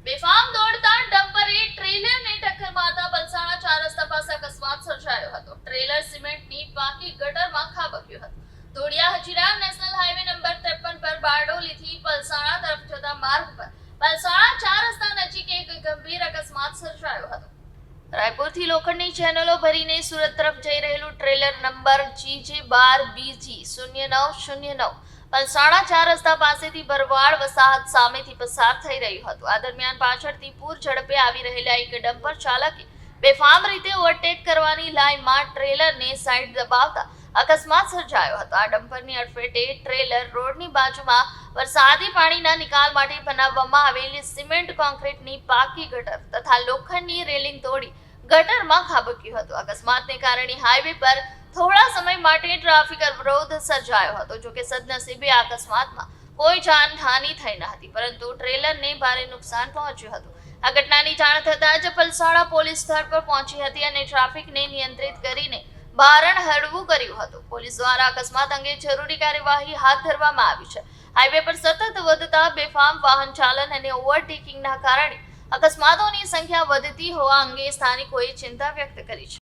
બેફામ દોડતા ડમ્પરે ટ્રેલરને ટક્કર મારતા પલસાણા 4 રસ્તા પાસે અકસ્માત સર્જાયો હતો. ટ્રેલર સિમેન્ટની પાકી ગટરમાં ખાબક્યું હતું. ધોળિયા હજીરા નેશનલ હાઈવે નંબર 53 પર બારડોલીથી પલસાણા તરફ જતા માર્ગ પર પલસાણા 4 રસ્તા નજીક એક ગંભીર અકસ્માત સર્જાયો હતો. રાયપુરથી લોખંડની ચેનલો ભરીને સુરત તરફ જઈ રહેલું ટ્રેલર નંબર GJ12BG0909 પલસાણા 4 રસ્તા પાસેથી ભરવાડ વસાહત સામેથી પસાર થઈ રહ્યું હતું. આ દરમિયાન પાછળથી પૂર ઝડપે આવી રહેલા એક ડમ્પર ચાલકે બેફામ રીતે ઓવરટેક કરવાની લાઈનમાં ટ્રેલરને સાઈડ દબાવતા અકસ્માત સર્જાયો હતો. આ ડમ્પરની અડફેટે ટ્રેલર રોડની બાજુમાં વરસાદી પાણીના નિકાલ માટે બનાવવામાં આવેલી સિમેન્ટ કોન્ક્રીટની પાકી ગટર તથા લોખંડની રેલિંગ તોડી ગટરમાં ખાબક્યું હતું. અકસ્માતને કારણે હાઈવે પર થોડા સમય માટે ટ્રાફિક અવરોધ સર્જાયો હતો. જોકે સદનસીબે આ અકસ્માતમાં કોઈ જાનહાનિ થઈ ન હતી, પરંતુ ટ્રેલરને ભારે નુકસાન પહોંચ્યું હતું. આ ઘટનાની જાણ થતાં જ પલસાણા પોલીસ સ્થળ પર પહોંચી હતી અને ટ્રાફિકને નિયંત્રિત કરીને ભારણ હળવું કર્યું હતું. પોલીસ દ્વારા અકસ્માત અંગે જરૂરી કાર્યવાહી હાથ ધરવામાં આવી છે. હાઈવે પર સતત વધતા બેફામ વાહન ચાલન અને ઓવરટેકિંગના કારણે અકસ્માતોની સંખ્યા વધતી હોવા અંગે સ્થાનિકોએ ચિંતા વ્યક્ત કરી છે.